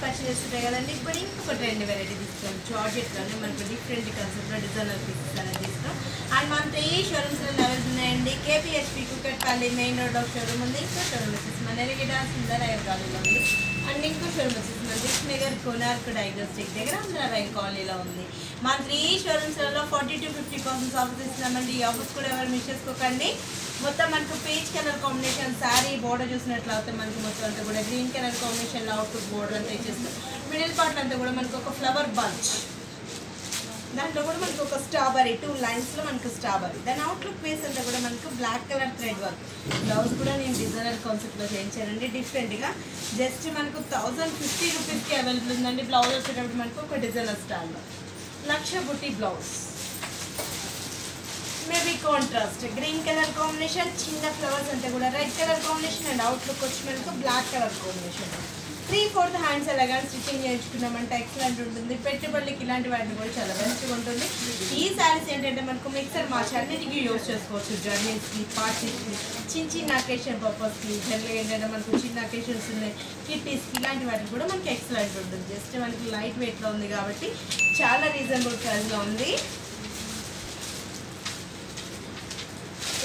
Purchase చేస్తుంటాయి కదండి. ఇప్పుడు ఇంకొక ట్రెండ్ వెరైటీ తీసుకున్నాం. జార్జెట్లోనే మనకు డిఫరెంట్ కాన్సెప్ట్లో డిజైనర్ పీసెస్ అనేది తీసుకున్నాం. అండ్ మన 3 షోరూమ్స్లో అవైలబుల్ ఉన్నాయండి. కేపీహెచ్పి కుకట్పల్లి మెయిన్ రోడ్ ఒక షోరూమ్ ఉంది. ఇంకో షోరూమ్ వచ్చేసి మన ఎలిగిడా సుందరయ్య కాలనీలో ఉంది. అండ్ ఇంకో షోరూమ్ వచ్చేసి మన దిల్సుఖ్ నగర్ కోనార్క్ డయాగ్నోస్టిక్ దగ్గర ఆంధ్రారాయ్ కాలనీలో ఉంది. మన 3 షోరూమ్స్లలో 40 to 50% ఆఫర్స్ ఇస్తున్నామండి. ఈ ఆఫర్స్ కూడా ఎవరు మిస్ చేసుకోకండి. మొత్తం మనకు peach colour combination sari border చూసినట్లయితే మనకు మొత్తం అంతా కూడా గ్రీన్ కలర్ కాంబినేషన్లో అవుట్పుట్ బోర్డర్ అంతా ఇచ్చేస్తాం. మిడిల్ పార్ట్ అంతా కూడా మనకు ఒక ఫ్లవర్ బంచ్, దాంట్లో కూడా మనకు ఒక స్ట్రాబెరీ 2 లైన్స్లో మనకు స్ట్రాబెరీ. దాని అవుట్లుక్ ఫేస్ అంతా కూడా మనకు black colour thread work. Blouse కూడా నేను డిజైనర్ కాన్సెప్ట్లో చేయించానండి డిఫరెంట్గా. జస్ట్ మనకు 1050 రూపీస్కి అవైలబుల్ ఉందండి. బ్లౌజ్ వచ్చేటప్పుడు మనకు ఒక డిజైనర్ స్టైల్లో లక్ష బుట్టి blouse. Maybe contrast green colour combination, చిన్న ఫ్లవర్స్ అంతా కూడా red colour combination and outlook వచ్చి మనకు బ్లాక్ కలర్ కాంబినేషన్. 3/4 హ్యాండ్స్ ఎలాగా స్టిచ్చింగ్ చేయించుకున్నామంటే ఎక్సలెంట్ ఉంటుంది. పెట్టుబడులకి ఇలాంటి వాటిని కూడా చాలా మంచిగా ఉంటుంది. ఈ శారీస్ ఏంటంటే మనకు మిక్సర్ మార్చ్ అన్నిటికీ యూజ్ చేసుకోవచ్చు. జర్నీస్కి, పార్టీస్కి, చిన్న అకేషన్ పర్పస్కి. జనరల్గా ఏంటంటే మనకు చిన్న అకేషన్స్ ఉన్నాయి, కిట్టీస్కి, ఇలాంటి వాటికి కూడా మనకి ఎక్సలెంట్ ఉంటుంది. జస్ట్ మనకి లైట్ వెయిట్లో ఉంది కాబట్టి చాలా రీజనబుల్ ప్రైస్లో ఉంది.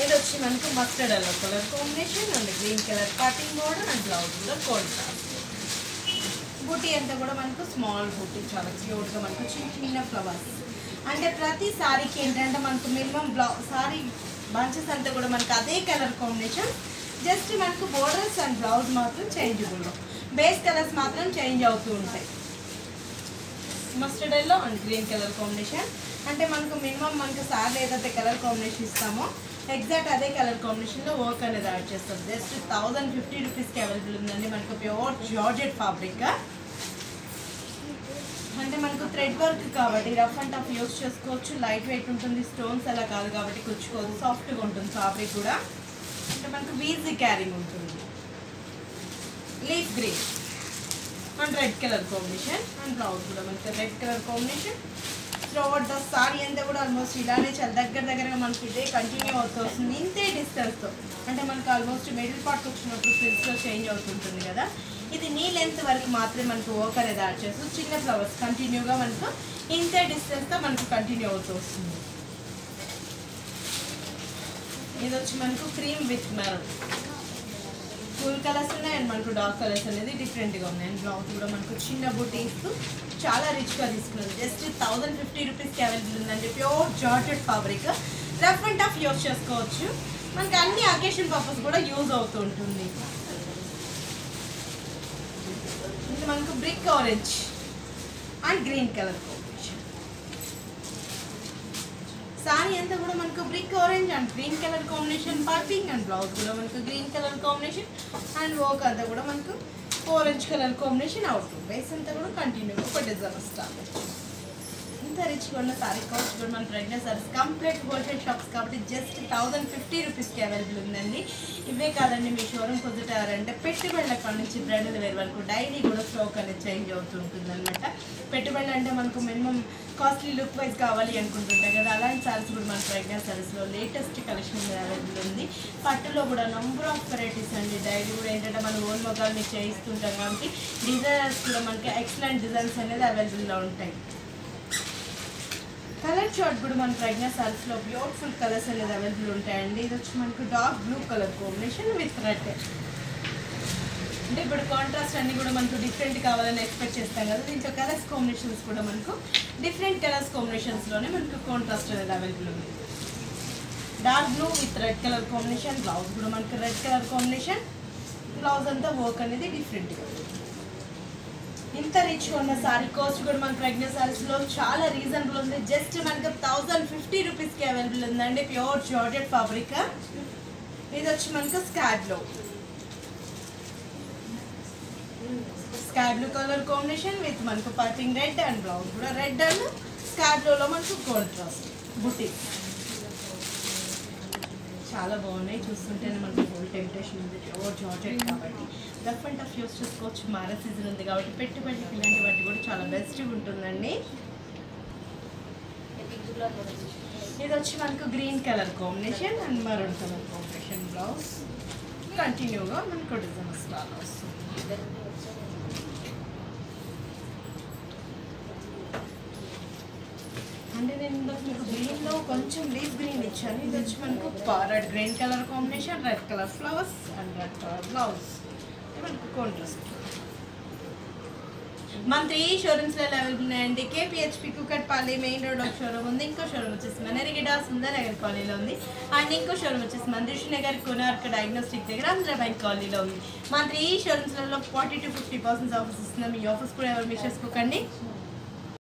ఇది వచ్చి మనకు mustard yellow colour combination and green colour cutting border and blouse కూడా కాంట్రాస్ట్. బూటీ అంతా కూడా మనకు స్మాల్ బూటీ, చాలా క్యూట్గా మనకు చిన్న ఫ్లవర్స్. అంటే ప్రతి సారీకి ఏంటంటే మనకు మినిమం సారీ బంచెస్ అంతా కూడా మనకు అదే కలర్ కాంబినేషన్. జస్ట్ మనకు బోర్డర్స్ అండ్ బ్లౌజ్ మాత్రం చేంజబుల్, బేస్ కలర్స్ మాత్రం చేంజ్ అవుతూ ఉంటాయి. Mustard yellow and green colour combination. అంటే మనకు మినిమం మనకు సారీ ఏదైతే కలర్ కాంబినేషన్ ఇస్తామో ఎగ్జాక్ట్ అదే కలర్ కాంబినేషన్లో వర్క్ అనేది యాడ్ చేస్తాం. జస్ట్ 1050 రూపీస్కి అవైలబుల్ ఉందండి. మనకు ప్యూర్ జార్జెట్ ఫ్యాబ్రిక్. అంటే మనకు థ్రెడ్ వర్క్ కాబట్టి రఫ్ అండ్ టఫ్ యూజ్ చేసుకోవచ్చు. లైట్ వెయిట్ ఉంటుంది, స్టోన్స్ అలా కాదు కాబట్టి కుచ్చుకోదు, సాఫ్ట్గా ఉంటుంది ఫ్యాబ్రిక్ కూడా. అంటే మనకు ఈజీ క్యారింగ్ ఉంటుంది. Leaf green and red colour combination and blouse కూడా మనకు red colour combination. Throughout the sorry అంతా కూడా ఆల్మోస్ట్ ఇలానే చాలా దగ్గరగా మనకి ఇదే కంటిన్యూ అవుతూ వస్తుంది. ఇంతే డిస్టెన్స్తో. అంటే మనకు ఆల్మోస్ట్ మిడిల్ పార్ట్ వచ్చినప్పుడు ఫ్రిడ్జ్లో చేంజ్ అవుతుంటుంది కదా. ఇది నీ లెంత్ వరకు మాత్రమే మనకు వర్క్ అనేది యాడ్ చేస్తుంది. చిన్న ఫ్లవర్స్ కంటిన్యూగా మనకు ఇంతే డిస్టెన్స్తో మనకు కంటిన్యూ అవుతూ వస్తుంది. ఇది వచ్చి మనకు cream with maroon. Cool colours ఉన్నాయి అండ్ మనకు డార్క్ కలర్స్ అనేది డిఫరెంట్గా ఉన్నాయి. అండ్ బ్లౌజ్ కూడా మనకు చిన్న బూటీ ఇస్తూ చాలా రిచ్గా తీసుకున్నాం. జస్ట్ 1050 రూపీస్కి అవైలబుల్ ఉందండి. Pure georgette fabric. Rough and tough use చేసుకోవచ్చు. మనకి అన్ని అకేషన్ పర్పస్ కూడా యూజ్ అవుతూ ఉంటుంది. ఇది మనకు brick orange and green colour combination. Sorry అంతా కూడా మనకు brick orange and green colour combination piping and blouse కూడా మనకు green colour combination and work అంతా కూడా మనకు ఆరెంజ్ కలర్ కాంబినేషన్ అవుతుంది. బేస్ అంతా కూడా కంటిన్యూ ఒక డిజైన్ స్టార్ట్. ఇంత రిచ్గా ఉన్న సారీ కాస్ట్ కూడా మన pregnant saris complete wholesale shops కాబట్టి జస్ట్ 1050 రూపీస్కి అవైలబుల్ ఉందండి. ఇవే కాదండి, మీ షోరూమ్ కుదుటారంటే పెట్టుబడుల కాడ నుంచి బ్రైడల్ వేర్ వరకు డైలీ కూడా స్టాక్ అనేది చేంజ్ అవుతూ ఉంటుంది అనమాట. పెట్టుబడులు అంటే మనకు మినిమం కాస్ట్లీ లుక్ వైజ్ కావాలి అనుకుంటుంటాం కదా, అలాంటి సారీస్ కూడా మన ప్రెగ్నెంట్ సారీస్లో లేటెస్ట్ కలెక్షన్ అవైలబుల్ ఉంది. పట్టులో కూడా నంబర్ ఆఫ్ వెరైటీస్ అండి. డైలీ కూడా ఏంటంటే మనం ఓన్ మొగాలు మీకు చేయిస్తుంటాం కాబట్టి డిజైనర్స్ కూడా మనకి ఎక్సలెంట్ డిజైన్స్ అనేది అవైలబుల్లో ఉంటాయి. కలర్ చార్ట్ కూడా మన ప్రెగ్నెంట్ సారీస్లో బ్యూటిఫుల్ కలర్స్ అనేది అవైలబుల్ ఉంటాయండి. ఇది వచ్చి మనకు dark blue colour combination with red. అంటే ఇప్పుడు కాంట్రాస్ట్ అన్ని కూడా మనకు డిఫరెంట్ కావాలని ఎక్స్పెక్ట్ చేస్తాం కదా. దీంట్లో కలర్స్ కాంబినేషన్స్ కూడా మనకు డిఫరెంట్ కలర్స్ కాంబినేషన్స్లోనే మనకు కాంట్రాస్ట్ అనేది అవైలబుల్ ఉంది. Dark blue with red colour combination. Blouse కూడా మనకు రెడ్ కలర్ కాంబినేషన్. బ్లౌజ్ అంతా వర్క్ అనేది డిఫరెంట్గా. ఇంత రిచ్గా ఉన్న సారీ కాస్ట్ కూడా మన ప్రెగ్నెంట్ సారీస్లో చాలా రీజనబుల్ ఉంది. జస్ట్ మనకు 1050 రూపీస్కి అవైలబుల్ ఉందండి. Pure georgette fabric. ఇది వచ్చి మనకు sky blue colour combination with మనకు పైపింగ్ రెడ్ అండ్ బ్లౌజ్ కూడా రెడ్ అండ్ స్కై బ్లూలో మనకు కాంట్రాస్ట్ బుట్టి. చాలా బాగున్నాయి, చూస్తుంటేనే మనకు ఫుల్ టెంప్టేషన్ ఉంది. ప్యూర్ జార్జెట్ కాబట్టి రఫ్ అండ్ టఫ్ యూస్ చేసుకోవచ్చు. మ్యారేజ్ సీజన్ ఉంది కాబట్టి పెట్టుబడికి ఇలాంటి వాటి కూడా చాలా బెస్ట్గా ఉంటుందండి. ఇది వచ్చి మనకు green colour combination and maroon colour combination. Blouse కంటిన్యూగా మనకు డిజైన్ స్టార్ట్ వస్తుంది. ఇందులో మీకు గ్రీన్లో కొంచెం డీప్ గ్రీన్ ఇచ్చాను. ఇది వచ్చి మనకు parrot green colour combination, red colour flowers and red colour blouse. మనకు కాంట్రాస్ట్. మన 3 షోరూమ్స్లో అవైలబుల్ ఉన్నాయండి. కేపీహెచ్పి కుకట్పల్లి మెయిన్ రోడ్ ఒక షోరూమ్ ఉంది. ఇంకో షోరూమ్ వచ్చేసి మనరిగిడ సుందర్ నగర్ కాలనీలో ఉంది. అండ్ ఇంకో షోరూమ్ వచ్చేసి మందిష్ నగర్ కోనార్క్ డయాగ్నోస్టిక్ దగ్గర ఆంధ్ర బ్యాంక్ కాలనీలో ఉంది. మన 3 షోరూమ్స్లలో 40 to 50% ఆఫర్స్ ఇస్తున్నాం. ఈ ఆఫర్స్ కూడా ఎవరు మిస్ చేసుకోకండి.